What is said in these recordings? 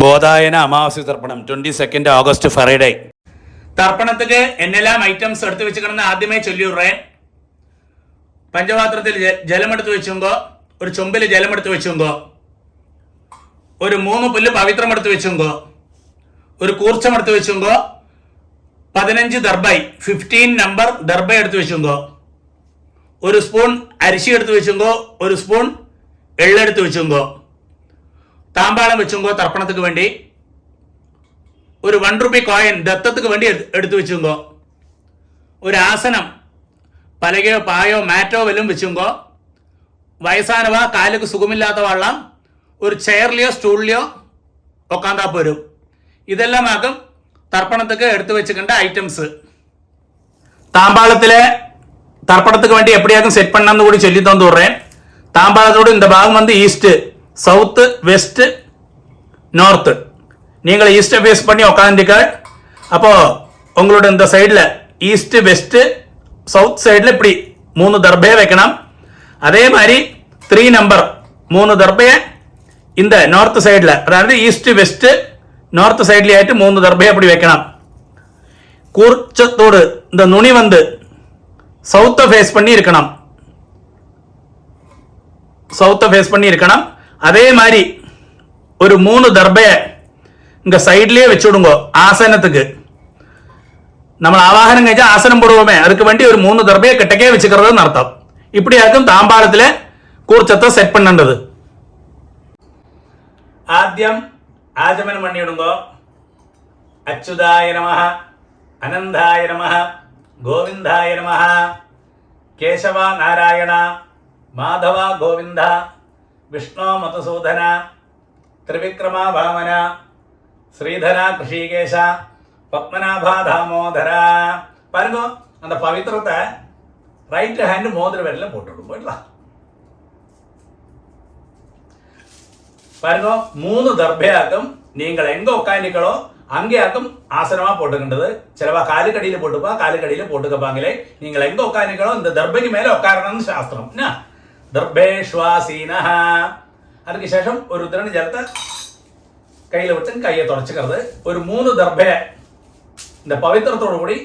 ബോധായന അമാവാസ്യ തർപ്പണം 22 August Friday. തർപ്പണத்துக்கு എന്നെല്ലാം items എടുത്തു വെച്ചിരിക്കണമെന്ന് ആദ്യമേ ചൊല്ലിയുറേ. പഞ്ചപാത്രത്തിൽ ജലമെടുത്ത് വെച്ചുങ്കോ, ഒരു ചൊമ്പിൽ ജലമെടുത്ത് വെച്ചുങ്കോ, ഒരു 3 പുല്ല് പവിത്രം എടുത്ത് വെച്ചുങ്കോ, ഒരു കൂർച്ചം എടുത്ത് വെച്ചുങ്കോ, 15 ദർബൈ 15 നമ്പർ ദർബൈ എടുത്ത് വെച്ചുങ്കോ, ഒരു സ്പൂൺ അരിശി എടുത്ത് വെച്ചുങ്കോ, ഒരു സ്പൂൺ എള്ളെടുത്ത് വെച്ചുങ്കോ, താമ്പാളം വെച്ചുങ്കോ, തർപ്പണத்துக்கு വേണ്ടി ഒരു 1 രൂപ കോയിൻ ദത്തத்துக்கு വേണ്ടി എടുത്തു വെച്ചുങ്കോ, ഒരു ആസനം പലകയോ പായോ മാറ്റോ വല്ലതും വെച്ചുങ്കോ, വയസ്സാനവ കാലുക്ക് സുഖമില്ലാത്ത വള്ളം ഒരു ചെയറിലെയോ സ്റ്റൂളിലെയോ ഉക്കാന്താ പോരും. ഇതെല്ലാം ആകും തർപ്പണத்துக்கு എടുത്തു വെച്ചിട്ടുണ്ട് ഐറ്റംസ്. தாம்பாளத்தில் தர்ப்பணத்துக்கு வேண்டி எப்படியாக்கும் செட் பண்ணான்னு கூட சொல்லி தந்து விடுறேன். தாம்பாளத்தோடு இந்த பாகம் வந்து ஈஸ்ட்டு, சவுத்து, வெஸ்ட்டு, நார்த்து. நீங்கள் ஈஸ்ட்டை ஃபேஸ் பண்ணி உட்காந்துருக்காள். அப்போது உங்களோட இந்த சைடில் ஈஸ்ட்டு, வெஸ்ட்டு, சவுத் சைடில் இப்படி 3 தர்பையை வைக்கணும். அதே மாதிரி 3 நம்பர் 3 தர்பையை இந்த நார்த்து சைடில், அதாவது ஈஸ்ட்டு, வெஸ்ட்டு, நார்த்து சைட்லேயே ஆகிட்டு 3 தர்பையை அப்படி வைக்கணும். கூர்ச்சத்தோடு இந்த நுனி வந்து சவுத்தை ஃபேஸ் பண்ணி இருக்கணும், சவுத்தை ஃபேஸ் பண்ணி இருக்கணும். அதே மாதிரி ஒரு 3 தர்பையை இங்கே சைட்லேயே வச்சுடுங்கோ. ஆசனத்துக்கு നമ്മൾ ആവാഹനം കഴിച്ചാൽ ആസനം പോടുവോമേ, அதுக்கு വേണ്ടി ഒരു 3 ദർബയെ കിട്ടക്കേ വെച്ചിരിക്കുന്നത് അർത്ഥം. ഇപ്പടിയാക്കും താമ്പാളത്തിലെ കൂർച്ചത്തെ സെറ്റ് പണ്ണേണ്ടത്. ആദ്യം ആചമനം പണിയിടുമ്പോ അച്യുതായ നമഃ, അനന്തായ നമഃ, ഗോവിന്ദായ നമഃ, കേശവ നാരായണ, മാധവ ഗോവിന്ദ, വിഷ്ണു മധുസൂദന, ത്രിവിക്രമ വാമന, ശ്രീധര ഋഷികേശ, பத்மநாப தாமோதரா. பாருங்க, அந்த பவித்திரத்தை ரைட் ஹேண்ட் மோதிர விரல போட்டுடும் போயிடலாம். பாருங்க, 3 தர்பையாக்கும் நீங்கள் எங்க உட்காந்துக்களோ அங்கேயாக்கும் ஆசனமா போட்டுக்கின்றது. சிலவா காலுக்கடியில் போட்டுப்பா, காலுக்கடியில் போட்டுக்கப்பாங்களே. நீங்கள் எங்க உட்காந்துக்களோ இந்த தர்பைக்கு மேல உட்காரணும்னு சாஸ்திரம். தர்பே ஸ்வாசீனா. அதுக்கு சேஷம் ஒரு உத்திரன் ஜலத்தை கையில் விட்டு கையை தொடச்சிக்கிறது. ஒரு 3 தர்பையை இந்த பவித்திரத்தோடு கூடி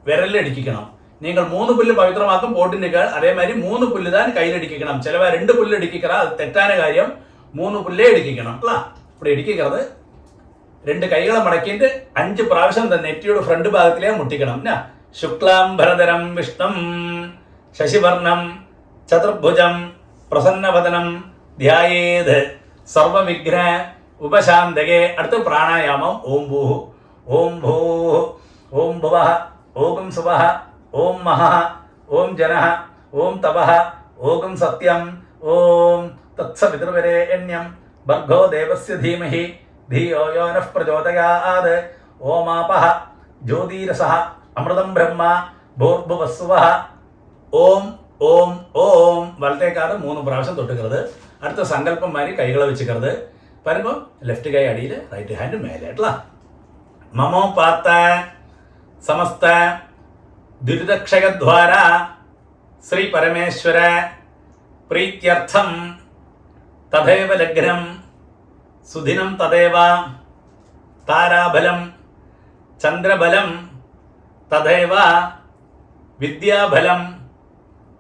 விரலில் அடிக்கணும். நீங்கள் 3 புல்லு பவித்திரமாக்கும் போட்டுனீர்கள். அதே மாதிரி 3 புல்லு தான் கையில் அடிக்கணும். சிலவா 2 புல்லு அடிக்கிறா, அது தெറ്റാன காரியம். 3 புல்லே அடிக்கணும். இப்படி அடிக்கிறது 2 கைகளை மடக்கிட்டு 5 പ്രാവശ്യം இந்த நெற்றியோட ஃப்ரண்ட் பாகத்திலே முட்டிக்கணும். சுக்லாம் பரதரம் விஷ்ணும் சசிவர்ணம் சதுர்புஜம் பிரசன்னவதனம் தியாயேத் சர்வ விக்ன உபசாந்தகே. அடுத்து பிராணாயாமம். ஓம் பூ, ஓம் பூ, ஓம் புவः, ஓம் சுவः, ஓம் மஹः, ஓம் ஜனः, ஓம் தபः, ஓம் சத்யம், ஓம் தத்சவிதுர்வரேண்யம் भर्गो देवस्य धीमहि धियो यो नः प्रचोदयात्. ओमापः ज्योतिरसः अमृतं ब्रह्म भूर्भुवस्सुवः. ഓം ഓം ഓം വലത്തേക്കാട് 3 പ്രാവശ്യം തൊട്ടുക്கிறது. അടുത്ത സങ്കല്പം മാതിരി കൈകളെ വെച്ചിക്கிறது. വരുമ്പോൾ ലെഫ്റ്റ് കൈ അടിയിൽ, റൈറ്റ് ഹാൻഡ് മേലേട്ടല്ല. മമോപാത്ത സമസ്ത ദുരിതക്ഷയദ്വാര ശ്രീ പരമേശ്വര പ്രീത്യർത്ഥം തഥൈവ ലഗ്നം സുദിനം തഥൈവ താരാബലം ചന്ദ്രബലം തഥൈവ വിദ്യാബലം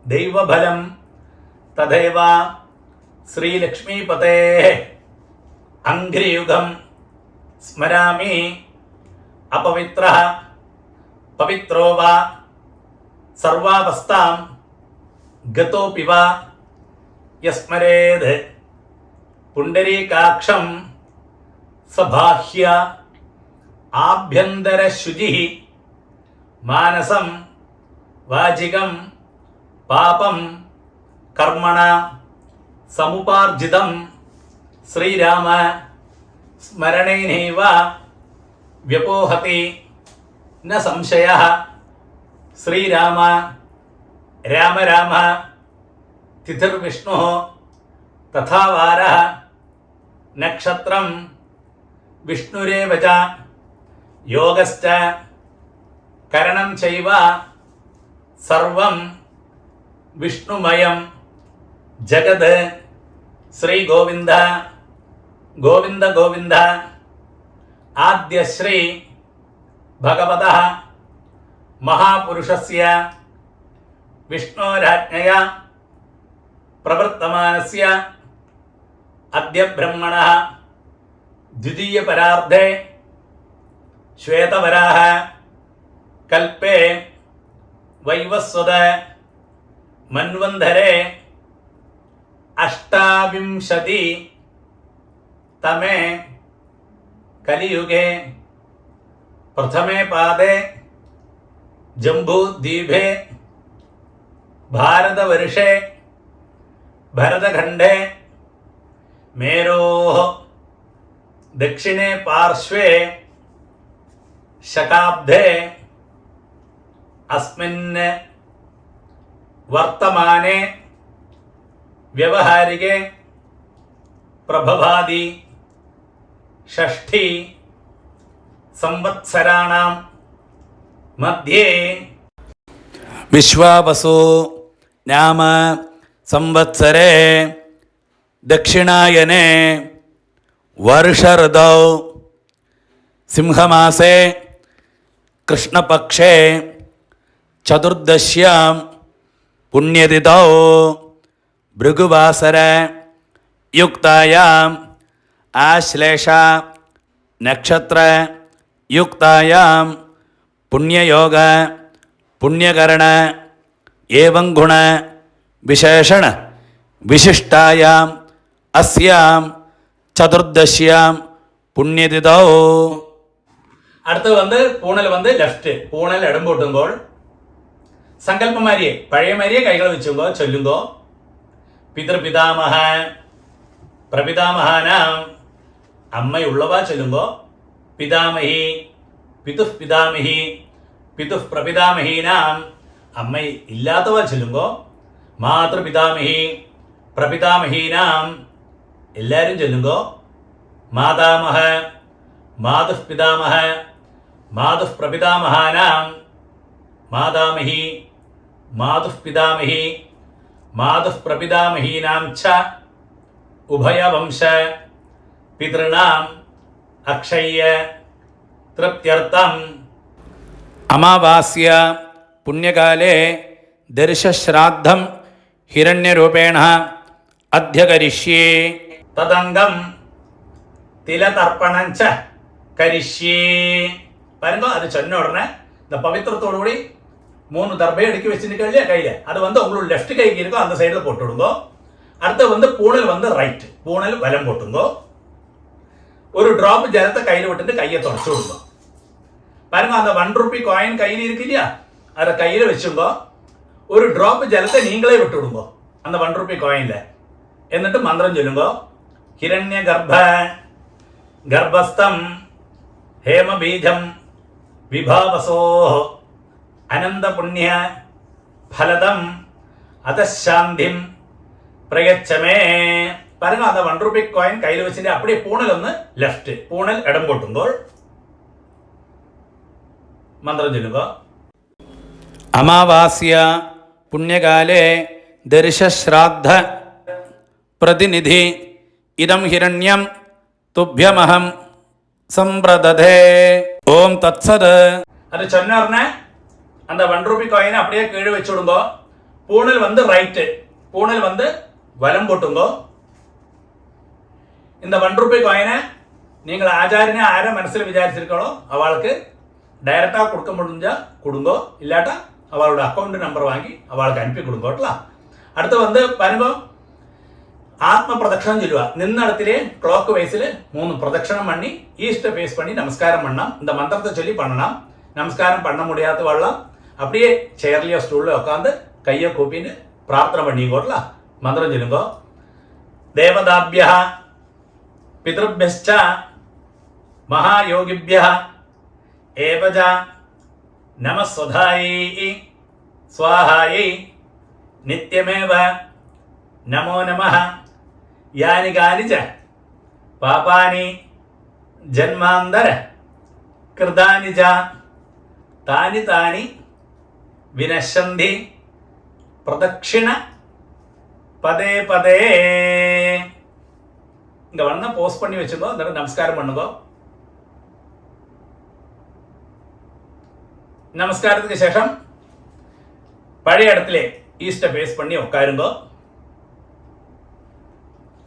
ദൈവബലം തഥൈവ ശ്രീലക്ഷ്മീപതേ അംഘ്രിയുഗം സ്മരാമി. അപവിത്രഃ പവിത്രോ വാ സർവാവസ്ഥാം ഗതോപി വാ യസ്മരേത് പുണ്ടരീകാക്ഷം സബാഹ്യ ആഭ്യന്തരശുചിഃ മാനസം വാചികം പാപം കർമ്മണ സമുപാർജിതം ശ്രീരാമ സ്മരണേനൈവ വ്യപോഹതി ന സംശയഃ. ശ്രീരാമ രാമ രാമ തിഥിർവിഷ്ണുഃ തഥാ വാരഃ നക്ഷത്രം വിഷ്ണുരേവ ച യോഗശ്ച കരണം ചൈവ സർവം വിഷ്ണുമയം ജഗത്. ശ്രീ ഗോവിന്ദ ഗോവിന്ദ ഗോവിന്ദ आद्यश्री भगवतः महापुरुषस्य विष्णोराज्ञया प्रवर्तमानस्य अद्य ब्रह्मणः द्वितीयपरार्धे श्वेतवराह कल्पे वैवस्वत मन्वन्धरे अष्टाविंशति तमे कलियुगे प्रथमे पादे जम्बूद्वीपे भारतवर्षे भरतखण्डे मेरोः दक्षिणे पार्श्वे शकाब्दे अस्मिन् वर्तमाने व्यवहारिके प्रभवादि षष्ठी संवत्सराणां मध्ये विश्वावसु नाम संवत्सरे दक्षिणायने वर्षऋतौ सिंहमासे कृष्णपक्षे चतुर्दश्यां पुण्यतिथौ भृगुवासर युक्तायाम् आश्लेष नक्षत्र युक्तायां पुण्ययोग पुण्यकरण एवं गुण विशेषण विशिष्टायाम् अस्यां चतुर्दश्यां पुण्यतिथौ അടുത്ത് വന്ന് പൂണൽ വന്ന് ലെഫ്റ്റ് പൂണൽ ഇടം പൊട്ടുമ്പോൾ സങ്കല്പമാരിയെ പഴയ മാരിയെ കൈകൾ വെച്ചുമ്പോ ചൊല്ലുമ്പോ പിതൃപിതാമഹ പ്രപിതാമഹാനാം അമ്മയുള്ളവ ചൊല്ലുമ്പോ പിതാമഹി പിതുഃ പിതാമഹി പിതുഃ പ്രപിതാമഹീനാം അമ്മ ഇല്ലാത്തവ ചൊല്ലുമ്പോ മാതൃപിതാമഹി പ്രപിതാമഹീനാം എല്ലാവരും ചൊല്ലുമ്പോ മാതാമഹ മാതുഃ പിതാമഹ മാതുഃ പ്രപിതാമഹാനാം മാതാമഹി മാതുഃ പിതാമഹി മാതുഃ പ്രപിതാമഹീനാം ച ഉഭയവംശ പിതൃണാം അക്ഷയ്യ തൃപ്ത്യർത്ഥം അമാവാസ്യ പുണ്യകാലേ ദർശശ്രാദ്ധം ഹിരണ്യരൂപേണ അധ്യകരിഷ്യേ തദംഗം തിലതർപ്പണം ച കരിഷ്യേ பாருங்க. அது சொன்ன உடனே இந்த பவித்திரத்தோடு கூடி 3 தர்பை அடுக்கி வச்சுருக்க இல்லையா கையில், அது வந்து உங்களுக்கு லெஃப்ட் கைக்கு இருக்கோ அந்த சைடில் போட்டு விடுங்கோ. அடுத்து வந்து பூணல் வந்து ரைட், பூணல் வலம் போட்டுங்கோ. ஒரு டிராப் ஜலத்தை கையில் விட்டுட்டு கையை தொடச்சு விடுங்க. பாருங்க, அந்த 1 ரூபி காயின் கையில் இருக்கு இல்லையா, அதை கையில் வச்சுங்கோ. ஒரு டிராப் ஜலத்தை நீங்களே விட்டு விடுங்கோ அந்த 1 ரூபி காயின்ல. എന്നിട്ട് മന്ത്രം ചൊല്ലുങ്കോ. ഹിരണ്യ ഗർഭ ഗർഭസ്ഥം ഹേമബീജം വിഭാവസോ അനന്തപുണ്യ ഫലദം അതശാന്തിം പ്രയച്ഛമേ. பாருங்க, அந்த 1 ரூபி காயின் கையில் வச்சுட்டு அப்படியே பூணல் ഒന്ന് ലെഫ്റ്റ്, പൂണൽ ഇടം പൊട്ടുമ്പോൾ മന്ത്രം ചൊല്ലുക. അമാവാസ്യ പുണ്യകാലേ ദർശശ്രാദ്ധ പ്രതിനിധി ഇദം ഹിരണ്യം തുഭ്യമഹം സമ്പ്രദധേ. ഓം തത്സത്. அது சொன்ன உடனே அந்த 1 ரூபி காயினை அப்படியே கீழே வச்சு விடுங்கோ. பூணல் வந்து ரைட்டு, பூணல் வந்து வலம் போட்டுங்கோ. இந்த 1 ரூபி காயினை நீங்கள் ஆச்சாரியனை ஆரை மனசில் விசாரிச்சிருக்கோ அவளுக்கு டைரக்டாக கொடுக்க முடிஞ்சா கொடுங்கோ, இல்லாட்டா அவளோட அக்கௌண்ட் நம்பர் வாங்கி அவளுக்கு அனுப்பி கொடுங்கோட்டலாம். அடுத்து வந்து பாருங்க, ஆத்ம பிரதட்சணம் சொல்லுவா. நின்ன இடத்திலே கிளாக் வைஸில் 3 பிரதட்சணம் பண்ணி ஈஸ்ட்டை ஃபேஸ் பண்ணி நமஸ்காரம் பண்ணலாம். இந்த மந்திரத்தை சொல்லி பண்ணலாம். நமஸ்காரம் பண்ண முடியாத வரலாம், அப்படியே சேர்லையோ ஸ்டூல்லையோ உட்காந்து கையை கூப்பின்னு பிரார்த்தனை பண்ணிக்கோட்டலாம். மந்திரம் சொல்லுங்கோ. தேவதாபியா பிதൃഭ്യശ്ച மகாயோகிபியா ஏவஜ நமஸ்வதாயை ஸ்வாஹாயை நித்யமேவ நமோ நமः. யானி கானி ச பாபானி ஜன்மாந்தர கிருதானி ச தானி தானி வினஷந்தி பிரதட்சிண பதே பதே. இங்கே வந்து போஸ்ட் பண்ணி வச்சுக்கோ. இந்த நமஸ்காரம் பண்ணுங்கோ. நமஸ்காரத்துக்கு ശേഷം പഴയ இடத்திலே ஈஸ்ட பேஸ் பண்ணி உட்காருங்கோ.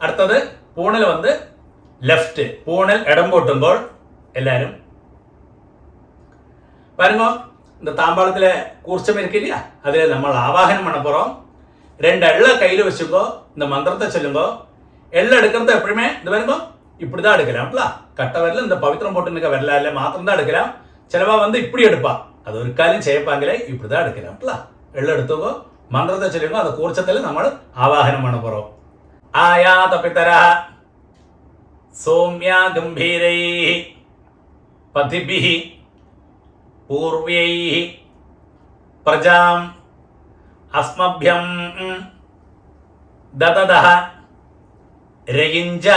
അടുത്തത് പൂണൽ വന്ന് ലെഫ്റ്റ്, പൂണൽ ഇടം പോട്ടുമ്പോൾ എല്ലാരും பாருங்க. இந்த தாம்பாளத்துல கூர்ச்சம் இருக்கு இல்லையா, அதுல நம்ம ஆவாகனம் பண்ண போறோம். 2 எள்ள கையில வச்சுக்கோ, இந்த மந்திரத்தை சொல்லுங்கோ. எள்ள எடுக்கிறது எப்பவுமே இந்த பாருங்க இப்படிதான் எடுக்கலாம்ல, கட்ட வரல இந்த பவித்திரம் போட்டு நிற்க வரல இல்ல மாத்திரம் தான் எடுக்கலாம். சிலவா வந்து இப்படி எடுப்பா, அது ஒரு காலையும் செய்யப்பாங்களே இப்படிதான் எடுக்கலாம்ல. எள்ள எடுத்துக்கோ, மந்திரத்தை சொல்லுங்க. அந்த கூர்ச்சத்துல நம்ம ஆவாகனம் பண்ண போறோம். ஆயாத பிதரா சௌம்யா கம்பீரை பதிபிஹி പൂർവ്യൈഹി പ്രജാം അസ്മഭ്യം ദദദഃ രയിഞ്ച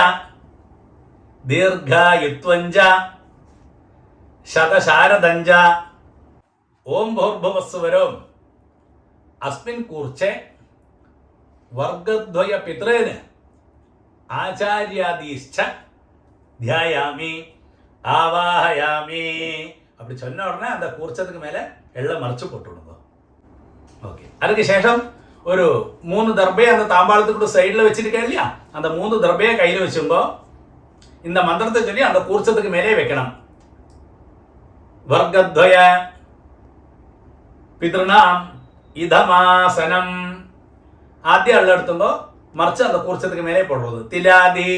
ദീർഘായുത്വഞ്ച ശതശാരദഞ്ച. ഓം ഭൂർഭുവസ്സുവരോം അസ്മിൻ കൂർച്ചെ വർഗദ്വയ പിതൃന് ആചാര്യാദീശ്ച ധ്യായാമി ആവാഹയാമി. அப்படி சொன்ன உடனே அந்த கூர்ச்சத்துக்கு மேல எல்லாம் மறைச்சு போட்டுடுங்க. ஓகே, அதுக்கு சேஷம் ஒரு 3 தர்பையை அந்த தாம்பாளத்துக்கு சைடில் வச்சிருக்கேன் இல்லையா, அந்த 3 தர்பையை கையில் வச்சுங்கோ. இந்த மந்திரத்தை சொல்லி அந்த கூர்ச்சத்துக்கு மேலே வைக்கணும். வர்க்கத்வய பிதൃணாம் இதமாசனம். ஆദ്യം எல்லாம் எடுத்துங்கோ, மறைச்சு அந்த கூர்ச்சத்துக்கு மேலே போடுறது. திலாதி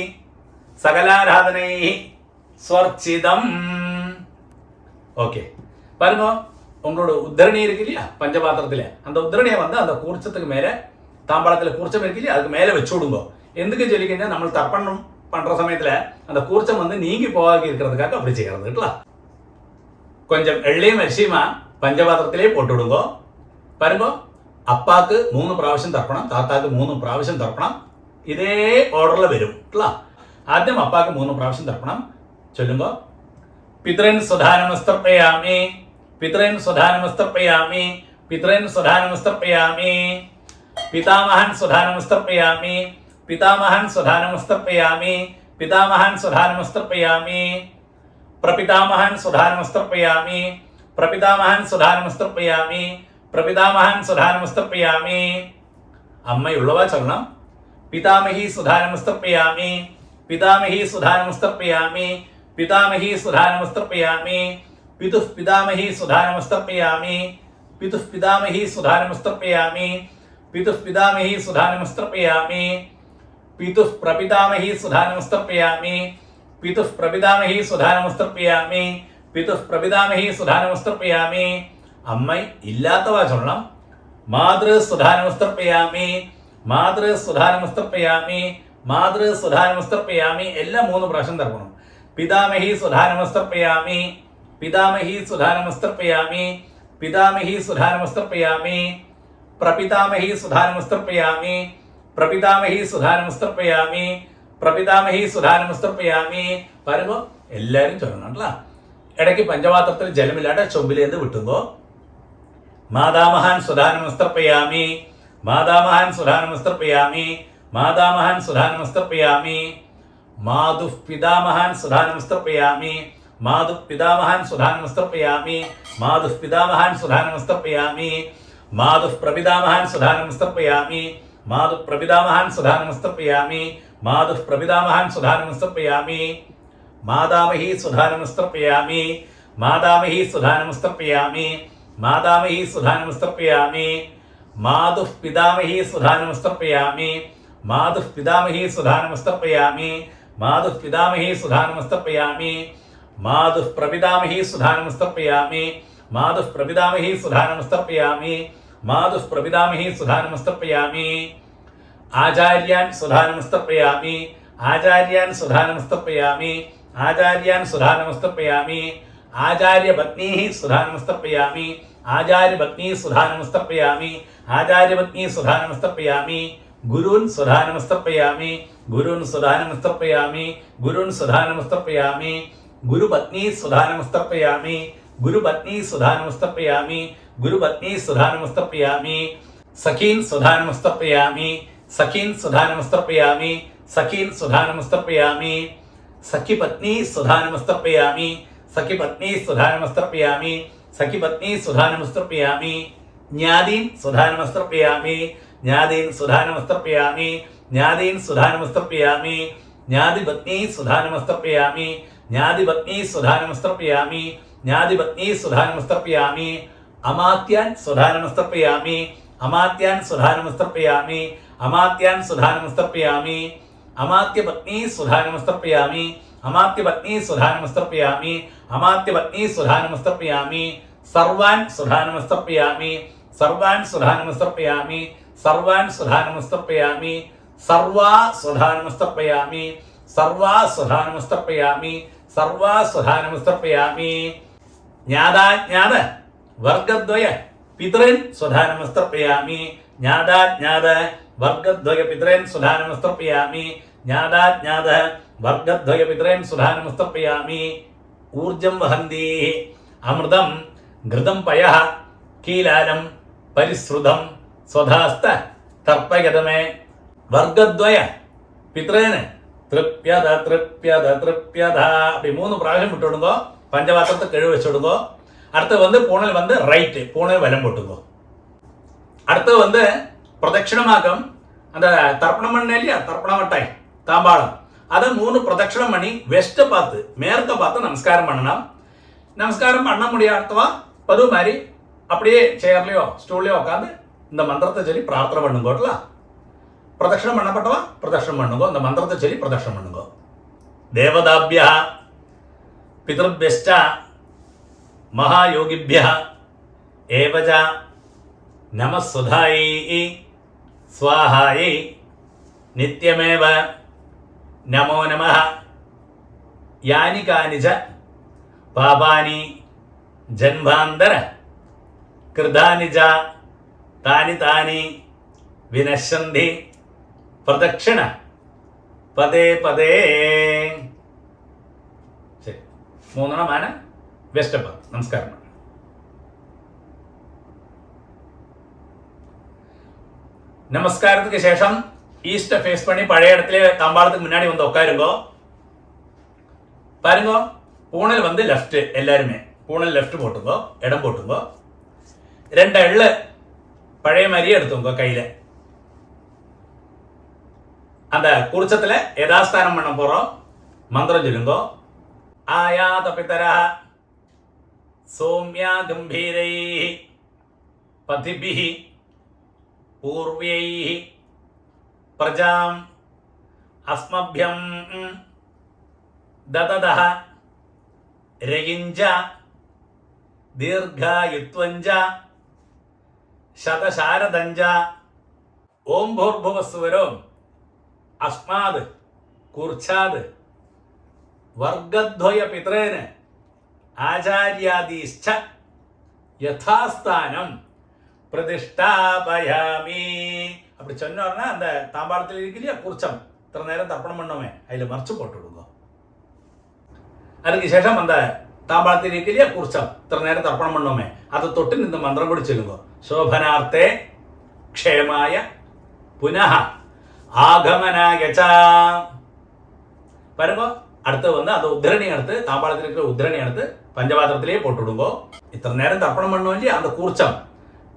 சகலாராதனை ஸ்வர்ச்சிதம். ஓகே, பாருங்க. உங்களோட உத்தரணி இருக்கு இல்லையா பஞ்சபாத்திரத்துல, அந்த உத்தரணியை வந்து அந்த கூர்ச்சத்துக்கு மேல, தாம்பாளத்துல கூர்ச்சம் இருக்கு இல்லையா அதுக்கு மேல வச்சு விடுங்க. எதுக்கு சொல்லிக்கிங்க, நம்ம தர்ப்பணம் பண்ற சமயத்துல அந்த கூர்ச்சம் வந்து நீங்கி போகாம இருக்கிறதுக்காக அப்படி செய்யறது. கொஞ்சம் எள்ளையும் அரிசியுமா பஞ்சபாத்திரத்திலே போட்டு விடுங்க. பாருங்க, அப்பாக்கு 3 പ്രാവശ്യം தர்ப்பணம், தாத்தாக்கு 3 പ്രാവശ്യം தர்ப்பணம். இதே ഓർഡറിൽ വരും. ആദ്യം അപ്പാക്ക് 3 പ്രാവശ്യം തർപ്പണം ചൊല്ലുമ്പോ പിതൃൻ സ്വധാനമസ്തർപ്പയാമി, പിതൃൻ സ്വധാനമസ്തർപ്പയാമി, പിതൃൻ സ്വധാനമസ്തർപ്പയാമി, പിതാമഹൻ സ്വധാനമസ്തർപ്പയാമി, പിതാമഹൻ സ്വധാനമസ്തർപ്പയാമി, പിതാമഹൻ സ്വധാനമസ്തർപ്പയാമി, പ്രപിതാമഹൻ സ്വധാനമസ്തർപ്പയാമി, പ്രപിതാമഹൻ സ്വധാനമസ്തർപ്പയാമി, പ്രപിതാമഹൻ സ്വധാനമസ്തർപ്പയാമി. അമ്മയുള്ളവ ചൊല്ലണം. പിതാമഹി സുധാനമസ്തർപ്പയാമി, പിതാമഹി സുധാനമസ്തർപ്പയാമി, പിതാമഹി സുധാനമസ്തർപ്പയാമി, പിതുഃ പിതാമഹി സുധാനമസ്തർപ്പയാമി, പിതുഃ പിതാമഹി സുധാനമസ്തർപ്പയാമി, പിതുഃ പിതാമഹി സുധാനമസ്തർപ്പയാമി, പിതുഃ പ്രപിതാമഹി സുധാനമസ്തർപ്പയാമി, പിതുഃ പ്രപിതാമഹി സുധാനമസ്തർപ്പയാമി, പിതുഃ പ്രപിതാമഹി സുധാനമസ്തർപ്പയാമി. അമ്മ ഇല്ലാത്തവ ചൊല്ലണം. മാതൃ സുധാനമസ്തർപ്പയാമി, മാതൃ സുധാനമസ്തർപ്പയാമി, മാതൃ സുധാനമസ്തർപ്പയാമി. എല്ലാം 3 പ്രാവശ്യം തർപ്പണം. പിതാമഹി സുധാനമസ്തർപ്പയാമി, പിതാമഹി സുധാനമസ്തർപ്പയാമി, പിതാമഹി സുധാനമസ്തർപ്പയാമി, പ്രപിതാമഹി സുധാനമസ്തർപ്പയാമി, പ്രപിതാമഹി സുധാനമസ്തർപ്പയാമി, പ്രപിതാമഹി സുധാനമസ്തർപ്പയാമി. പറയുമ്പോ എല്ലാരും ചൊല്ലണം. ഇടയ്ക്ക് പഞ്ചപാത്രത്തിൽ ജലമില്ലാണ്ട് ചൊമ്പിലേന്ന് വിട്ടുമ്പോ മാതാമഹാൻ സുധാനമസ്തർപ്പയാമി, മാതാമഹാൻ സുധാനമസ്തർപ്പയാമി, മാതാമഹാൻ സുധാനമസ്തർപ്പയാമി, മാതുഃ പിതാമഹാൻ സുധാനമസ്തർപ്പയാമി, മാതുഃ പിതാമഹാൻ സുധാനമസ്തർപ്പയാമി, മാതുഃ പിതാമഹാൻ സുധാനമസ്തർപ്പയാമി, മാതുഃ പ്രപിതാമഹാൻ സുധാനമസ്തർപ്പയാമി, മാതുഃ പ്രപിതാമഹാൻ സുധാനമസ്തർപ്പയാമി, മാതുഃ പ്രപിതാമഹാൻ സുധാനമസ്തർപ്പയാമി, മാതാമഹി സുധാനമസ്തർപ്പയാമി, മാതാമഹി സുധാനമസ്തർപ്പയാമി, മാതാമഹി സുധാനമസ്തർപ്പയാമി, മാതുഃ പിതാമഹി സുധാനമസ്തർപ്പയാമി, മാതുഃ പിതാമഹി സുധാനമസ്തർപ്പയാമി, മാതുഃ പിതാമഹി സുധാനമസ്തർപ്പയാമി, മാതുഃ പ്രപിതാമഹി സുധാനമസ്തർപ്പയാമി, മാതുഃ പ്രപിതാമഹി സുധാനമസ്തർപ്പയാമി, മാതുഃ പ്രപിതാമഹി സുധാനമസ്തർപ്പയാമി. ആചാര്യാൻ സുധാനമസ്തർപ്പയാമി, ആചാര്യാൻ സുധാനമസ്തർപ്പയാമി, ആചാര്യാൻ സുധാനമസ്തർപ്പയാമി, ആചാര്യപത്നീ സുധാനമസ്തർപ്പയാമി, ആചാര്യപത്നീ സുധാനമസ്തർപ്പയാമി, ആചാര്യപത്നീ സുധാനമസ്തർപ്പയാമി. ഗുരുൻ സുധാനമസ്തർപ്പയാമി, ഗുരുൻ സുധാനമസ്തർപ്പയാമി, ഗുരുൻ സുധാനമസ്തർപ്പയാമി, ഗുരുപത്നീ സുധാനമസ്തർപ്പയാമി, ഗുരുപത്നീ സുധാനമസ്തർപ്പയാമി, ഗുരുപത്നീ സുധാനമസ്തർപ്പയാമി. സഖീൻ സുധാനമസ്തർപ്പയാമി, സഖീൻ സുധാനമസ്തർപ്പയാമി, സഖീൻ സുധാനമസ്തർപ്പയാമി, സഖിപത്നീ സുധാനമസ്തർപ്പയാമി, സഖിപത്നീ സുധാനമസ്തർപ്പയാമി, സഖി പത്നി സുധാനമസ്തർപ്പയാമി ജ്ഞാതീൻ സുധാനമസ്തർപ്പയാമി ജ്ഞാതീൻ സുധാനമസ്തർപ്പയാമി ജ്ഞാതീൻ സുധാനമസ്തർപ്പയാമി ജ്ഞാതിപത്നി സുധാനമസ്തർപ്പയാമി ജ്ഞാതിപത്നി സുധാനമസ്തർപ്പയാമി ജ്ഞാതിപത്നി സുധാനമസ്തർപ്പയാമി അമാത്യാൻ സുധാനമസ്തർപ്പയാമി അമാത്യാൻ സുധാനമസ്തർപ്പയാമി അമാത്യാൻ സുധാനമസ്തർപ്പയാമി അമാത്യപത്നി സുധാനമസ്തർപ്പയാമി അമാത്യപത്നി സുധാനമസ്തർപ്പയാമി അമാത്യപത്നി സുധാനമസ്തർപ്പയാമി സർവാൻ സുധാനമസ്തർപ്പയാമി സർവാൻ സുധാനമസ്തർപ്പയാമി സർവാൻ സുധാനമസ്തർപ്പയാമി സർവാ സുധാനമസ്തർപ്പയാമി സർവാ സുധാനമസ്തർപ്പയാമി സർവാ സുധാനമസ്തർപ്പയാമി ജ്ഞാതാജ്ഞാത വർഗദ്വയ പിതൃൻ സുധാനമസ്തർപ്പയാമി ജ്ഞാതാജ്ഞാത വർഗദ്വയ പിതൃൻ സുധാനമസ്തർപ്പയാമി ജ്ഞാതാജ്ഞാത വർഗദ്വയ പിതൃൻ സുധാനമസ്തർപ്പയാമി ഊർജം വഹന്തി അമൃതം ഘൃതം പയഃ കീലാലം പരിശ്രുതം സ്വധാസ്ത തർപ്പയതമേ വർഗദ്വയ പിതൃന് തൃപ്യത തൃപ്യത തൃപ്യത அப்படி 3 പ്രാവശ്യം விட்டுடுங்க பஞ்சபாத்திரத்தை கழுவி வச்சுடுங்க அடுத்து பூணல் ரைட்டு பூணல் வலம் போட்டுங்க அடுத்து பிரதட்சிணமாக்கம் அந்த தர்ப்பணம் பண்ண இல்லையா தர்ப்பண மட்டாய் தாம்பாளம் அதை 3 பிரதட்சிணம் பண்ணி வெஸ்ட்டை பார்த்து மேற்க பார்த்து நமஸ்காரம் பண்ணணும் நமஸ்காரம் பண்ண முடியாதவா பது மாதிரி அப்படியே சேர்லையோ ஸ்டூல்லையோ உட்காந்து இந்த மந்திரத்தை சொல்லி பிரார்த்தனை பண்ணுங்கோட்டல பிரதட்சிணம் பண்ணப்பட்டவா பிரதட்சிணம் பண்ணுங்க இந்த மந்திரத்தை சொல்லி பிரதட்சிணம் பண்ணுங்க தேவதாபியா பிதൃഭ്യശ്ച மகாயோகிभ्यः ஏவஜ நமஸ்சுதாயை ஸ்வாஹாயை நித்யமேவ நமோ நமः யானி கானிச்ச பாபானி ஜன்மாந்தர கிருதானி ச தானி தானி வினശ്യന്തി പ്രദക്ഷിണ പദേ പദേ ശരി 3 വെസ്റ്റപ്പ നമസ്കാരം நமஸ்காரத்துக்கு சேஷம் ஈஸ்ட ஃபேஸ் பண்ணி பழைய இடத்துல தாம்பாளத்துக்கு முன்னாடி உட்காருங்கோ பாருங்க பூணல் லெஃப்ட் எல்லாருமே பூணல் லெஃப்ட் போட்டுங்கோ இடம் போட்டுங்கோ 2 எள்ளு பழைய மாதிரியே எடுத்துங்க கையில அந்த குருச்சத்துல யதாஸ்தானம் பண்ண போறோம் மந்திரம் சொல்லுங்க ஆயாத பிதரா சௌமியா கம்பீரை பதிபிஹி பூர்வை பிரஜாம் அஸ்மഭ്യം ദദദഃ രയിഞ്ച ദീർഘായുത്വഞ്ച ശതശാരദഞ്ച ഓം ഭൂർഭുവസ്സുവരോ അസ്മാത് കൂർച്ഛാത് വർഗദ്വയ പിതൃന് ആചാര്യാദീശ്ച യഥാസ്ഥാനം പ്രതിഷ്ഠാപയാമി அப்படி சொன்னோம்னா அந்த தாம்பாளத்தில் இருக்கிற கூர்ச்சம் இத்தனை நேரம் தர்ப்பணம் பண்ணோமே அதில் மறைச்சு போட்டு விடுங்க அதுக்கு சேஷம் அந்த தாம்பாளத்தில் இருக்கிற கூர்ச்சம் இத்தனை நேரம் தர்ப்பணம் பண்ணோமே அதை தொட்டு இந்த மந்திரம் கூட சொல்லுங்க ശോഭനാർത്ഥേ ക്ഷേമായ പുനഃ ആഗമനായ ച பாருங்க அடுத்து அந்த உத்திரணி எடுத்து தாம்பாளத்தில் இருக்கிற உத்திரணி எடுத்து பஞ்சபாத்திரத்திலேயே போட்டு விடுங்க இத்தனை நேரம் தர்ப்பணம் பண்ணோம் இல்லையா அந்த கூர்ச்சம்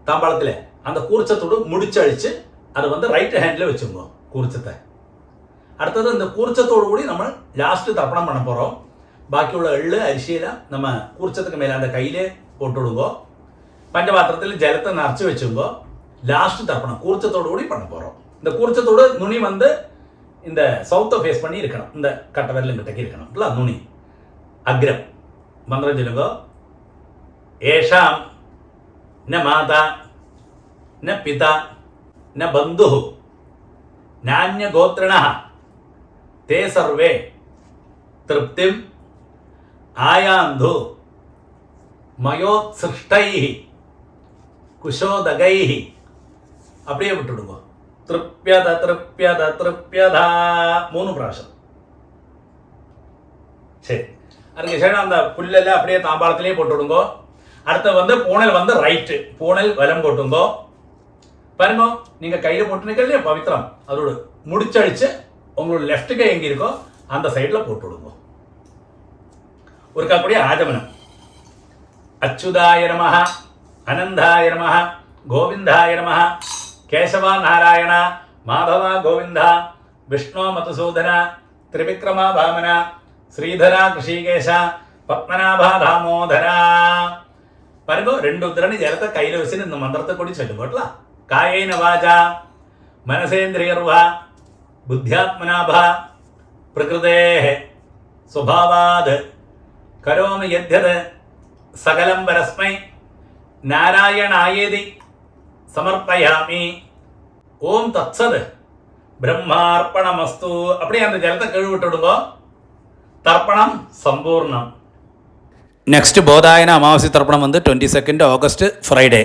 தாம்பாளத்தில் அந்த கூர்ச்சத்தோடு முடிச்சழிச்சு அதை ரைட் ஹேண்டில் வச்சுங்க கூர்ச்சத்தை அடுத்தது இந்த கூர்ச்சத்தோடு கூடி நம்ம லாஸ்ட் தர்ப்பணம் பண்ண போகிறோம் பாக்கியுள்ள எள்ளு அரிசியெல்லாம் நம்ம கூர்ச்சத்துக்கு மேலே அந்த கையிலே போட்டு விடுங்க பஞ்சபாத்திரத்தில் ஜலத்தை நிறச்சி வச்சுங்க லாஸ்ட் தர்ப்பணம் கூர்ச்சத்தோடு கூடி பண்ண போகிறோம் இந்த கூர்ச்சத்தோடு நுனி இந்த சவுத்தை ஃபேஸ் பண்ணி இருக்கணும் இந்த கட்டை விரலும் கிட்டக்கு இருக்கணும் இல்லை நுனி அக்ரம் மந்திரம் சொல்லுங்க ஏஷாம் ந மாதா ந பிதா ந பந்து நானிய கோத்ரண தே சர்வே திருப்திம் ஆயாந்து மயோத்சிருஷ்டை குஷோதகை அப்படியே விட்டுடுங்க തൃപ്യത തൃപ്യത തൃപ്യത 3 പ്രാവശ്യം சரி அதுக்கு சேஷம் அந்த புல்லெல்லாம் அப்படியே தாம்பாளத்திலேயே போட்டு விடுங்க அடுத்து பூணல் ரைட்டு பூணல் வலம் போட்டுங்க பாருங்க நீங்க கையில போட்டுருக்கீங்க பவித்திரம் அதோட முடிச்சழிச்சு உங்களோட லெஃப்ட் கை எங்க இருக்கோ அந்த சைட்ல போட்டு விடுங்க ஒருக்கா கூடிய ஆஜமனம் അച്യുതായ നമഃ, അനന്തായ നമഃ, ഗോവിന്ദായ നമഃ, കേശവ നാരായണ, മാധവ ഗോവിന്ദ, വിഷ്ണു മധുസൂദന, ത്രിവിക്രമ വാമന, ശ്രീധര കൃഷികേശ, പത്മനാഭ ദാമോദര. പറയുമ്പോൾ 2 ഉദ്ധരണി ചേർത്ത് കയ്യിൽ വെച്ച് നിന്ന് മന്ത്രത്തെ കൂടി ചൊല്ലും കേട്ടോ. കായേന വാച മനസേന്ദ്രിയർവ ബുദ്ധ്യാത്മനാഭ പ്രകൃതേ സ്വഭാവാത് കരോമി യദ്യത് സകലം പരസ്മൈ നാരായണായേതി സമർപ്പയാമി. ഓം തത്സത് ബ്രഹ്മാർപ്പണമസ്തു. அப்படியே அந்த ஜலத்தை கழுவி விட்டுடுங்க. தர்ப்பணம் சம்பூர்ணம். நெக்ஸ்ட் போதாயன அமாவாசை தர்ப்பணம் வந்து 22 ஆகஸ்ட் ஃப்ரைடே.